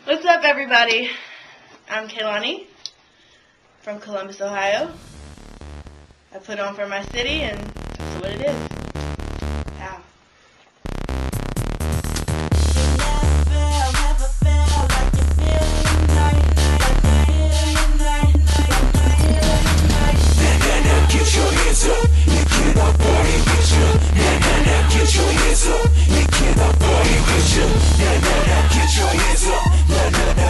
What's up, everybody? I'm Kelani from Columbus, Ohio. I put on for my city, and that's what it is. Ow. Get your hands up, you cannot party with you. Get your hands up, you cannot party with you. Get your hands up,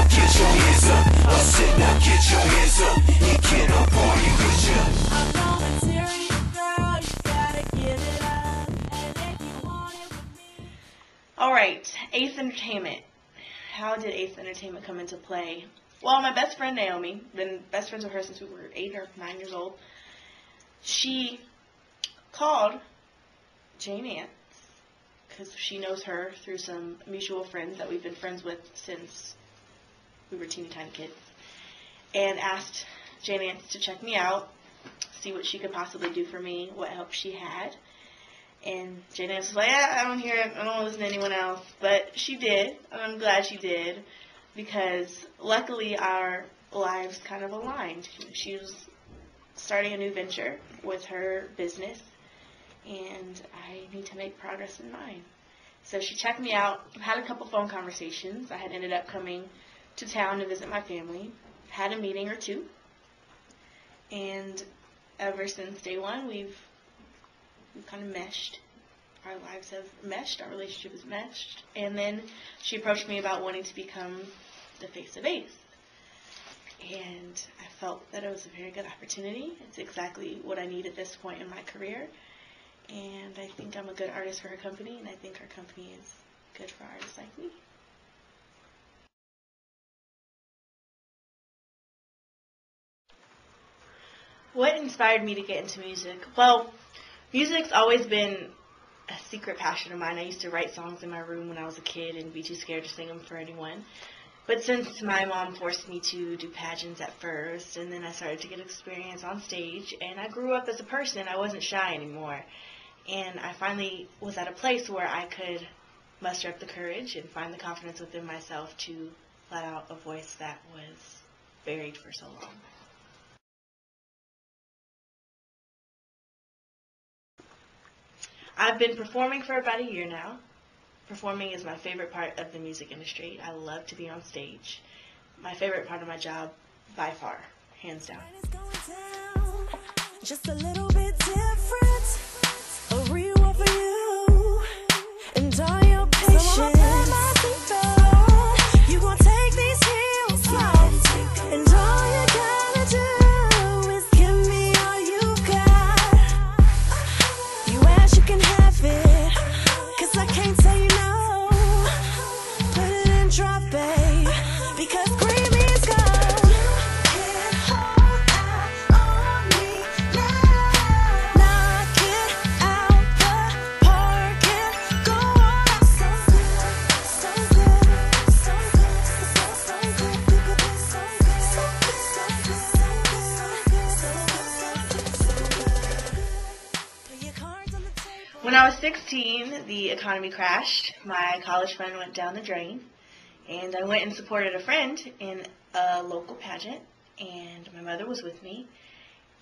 get your hands up. I said now get your hands up, you cannot party with you. I'm volunteering, girl, you gotta give it up. And if you want it with me. Alright, Ace Entertainment. How did Ace Entertainment come into play? Well, my best friend Naomi, been best friends with her since we were 8 or 9 years old. She called NANCE because she knows her through some mutual friends that we've been friends with since we were teeny tiny kids, and asked NANCE to check me out, see what she could possibly do for me, what help she had. And NANCE was like, I don't hear it, I don't want to listen to anyone else, but she did, and I'm glad she did, because luckily our lives kind of aligned. She was starting a new venture with her business, and I need to make progress in mine. So she checked me out, had a couple phone conversations. I had ended up coming to town to visit my family, had a meeting or two, and ever since day one, we've kind of meshed. Our lives have meshed, our relationship has meshed, and then she approached me about wanting to become the face of Ace. And I felt that it was a very good opportunity. It's exactly what I need at this point in my career. And I think I'm a good artist for her company, and I think her company is good for artists like me. What inspired me to get into music? Well, music's always been a secret passion of mine. I used to write songs in my room when I was a kid and be too scared to sing them for anyone. But since my mom forced me to do pageants at first, and then I started to get experience on stage, and I grew up as a person, I wasn't shy anymore. And I finally was at a place where I could muster up the courage and find the confidence within myself to let out a voice that was buried for so long. I've been performing for about a year now. Performing is my favorite part of the music industry. I love to be on stage. My favorite part of my job, by far, hands down. Just a little bit different, a real one for you, and all your patience. You gon' take these heels off, and all you gotta do is give me all you got. You ask, you can have it, 'cause I can't tell you no. Put it in drop, babe, because cream is gold. You can't hold out on me now. Knock it out the park and go on. So good, so good, so good, so good, so good. Put your cards on the table. When I was 16, the economy crashed. My college fund went down the drain, and I went and supported a friend in a local pageant, and my mother was with me,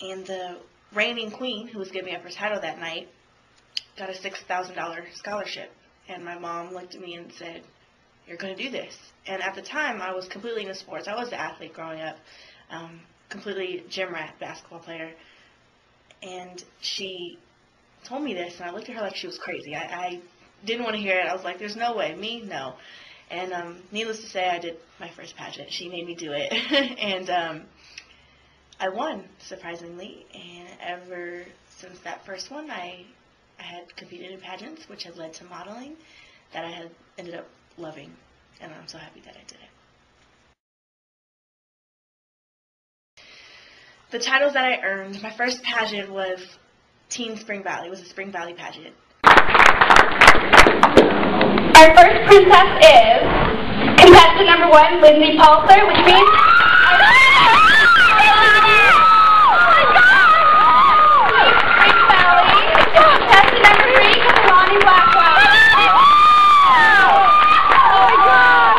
and the reigning queen, who was giving up her title that night, got a $6,000 scholarship, and my mom looked at me and said, "You're going to do this." And at the time, I was completely into sports. I was an athlete growing up, completely gym rat basketball player, and she told me this, and I looked at her like she was crazy. I didn't want to hear it. I was like, there's no way. Me? No. And needless to say, I did my first pageant. She made me do it. And I won, surprisingly. And ever since that first one, I had competed in pageants, which had led to modeling that I had ended up loving. And I'm so happy that I did it. The titles that I earned, my first pageant was Teen Spring Valley. It was a Spring Valley pageant. Our first princess is contestant number 1, Lindsay Palser, which means Spring Valley is contestant number 3, Kelani Blackwell. Oh my God!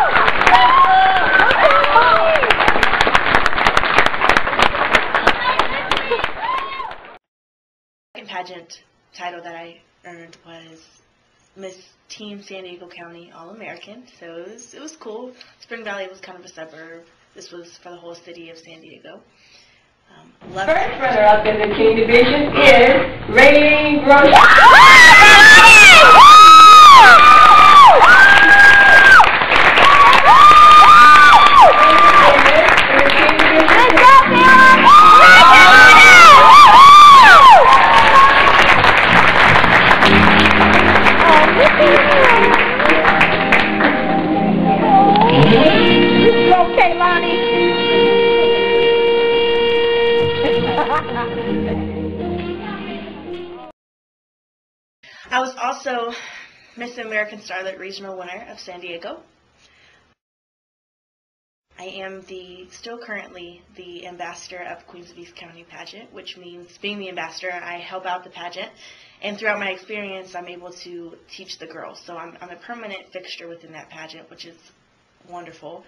earned was Miss Team San Diego County All-American, so it was cool. Spring Valley was kind of a suburb. This was for the whole city of San Diego. First runner-up in the King Division is Rain Gross. Kelani. I was also Miss American Starlet Regional winner of San Diego. I am still currently the ambassador of Queens of East County pageant, which means being the ambassador, I help out the pageant, and throughout my experience, I'm able to teach the girls. So I'm a permanent fixture within that pageant, which is wonderful.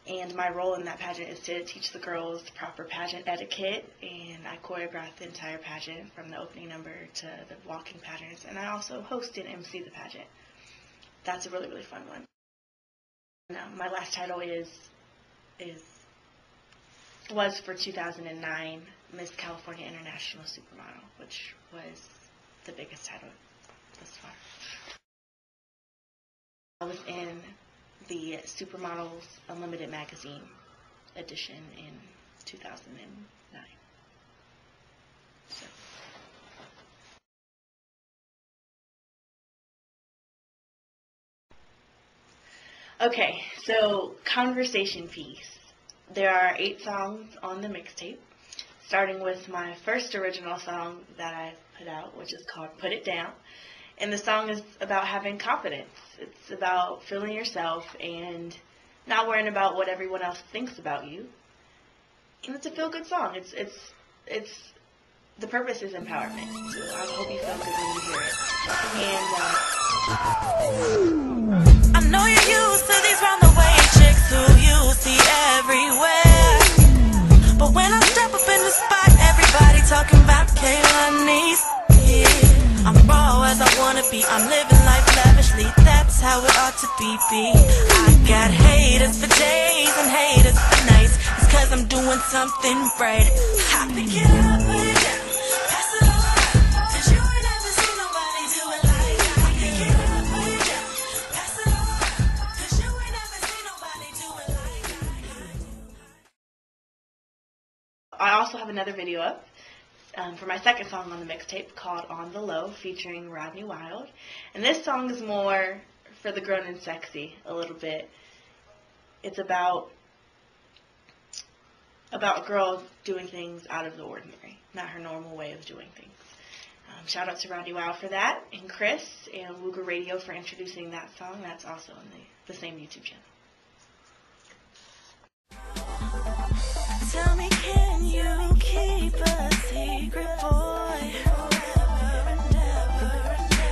And my role in that pageant is to teach the girls the proper pageant etiquette, and I choreograph the entire pageant from the opening number to the walking patterns, and I also host and MC the pageant. That's a really, really fun one. My last title was for 2009 Miss California International Supermodel, which was the biggest title thus far. I was in the Supermodels Unlimited magazine edition in 2009. So. Okay, so conversation piece. There are 8 songs on the mixtape, starting with my first original song that I put out, which is called Put It Down. And the song is about having confidence. It's about feeling yourself and not worrying about what everyone else thinks about you. And it's a feel-good song. The purpose is empowerment. So I hope you feel good when you hear it. I know you're used to these runaway chicks who you see everywhere. But when I step up in the spot, everybody talking about Kelani. Yeah. I'm raw as I wanna be, I'm living life lavishly, that's how it ought to be. I got haters for days and haters for nights, it's cause I'm doing something right. I pick it up, put it down, pass it on, cause you ain't never seen nobody do it like that. I pick it up, put it down, pass it on, cause you ain't never seen nobody do it like that. I also have another video up for my second song on the mixtape called On the Low, featuring Rodney Wild. And this song is more for the grown and sexy a little bit. It's about a girl doing things out of the ordinary, not her normal way of doing things. Shout out to Rodney Wild for that, and Chris and Wooga Radio for introducing that song. That's also on the same YouTube channel. Tell me, can you keep a secret, boy? Forever and ever.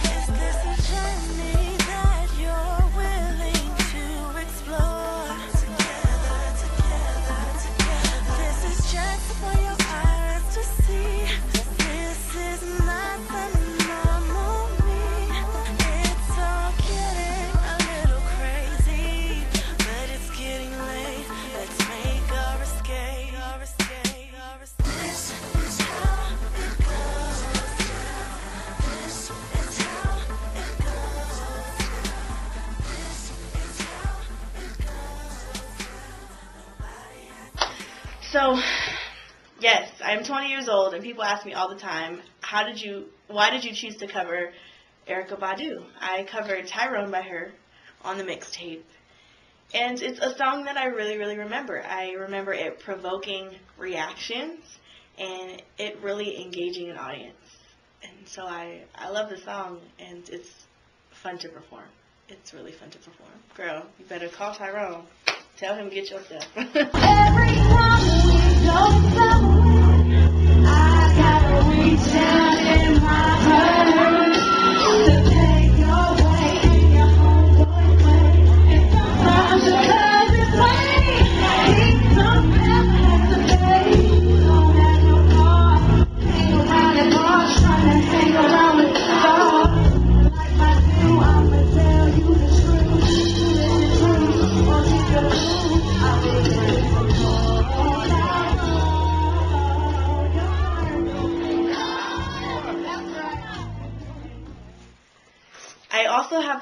Is this a journey that you're willing to explore? Together. This is just for your eyes to see. This is not the normal me. It's all getting a little crazy, but it's getting late. Let's make our escape. This is how it goes. This is how it goes. This is how it goes. So, yes, I'm 20 years old, and people ask me all the time, why did you choose to cover Erykah Badu? I covered Tyrone by her on the mixtape. And it's a song that I really, really remember. I remember it provoking reactions and it really engaging an audience. And so I love the song, and it's fun to perform. It's really fun to perform. Girl, you better call Tyrone. Tell him get your stuff. Every time we go somewhere, I gotta reach down in my heart to take your way in your homeboy way. And sometimes because it's late, he's sometimes has to pay. Don't have no car, hang around at bars, trying to hang around with the stars.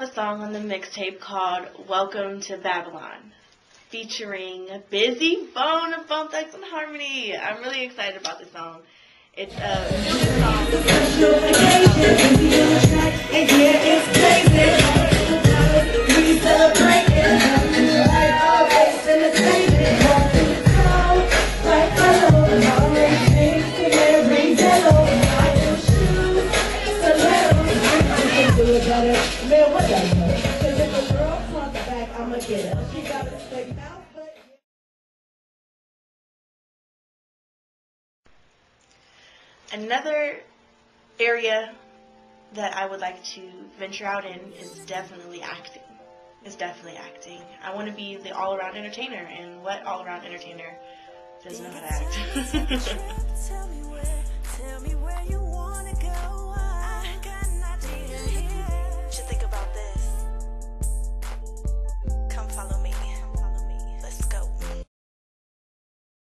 have a song on the mixtape called Welcome to Babylon, featuring Busy Bone of Bone Thugs and Harmony. I'm really excited about this song. It's a good song. Another area that I would like to venture out in is definitely acting. I want to be the all-around entertainer, and what all-around entertainer doesn't know how to act? Tell me where you wanna go.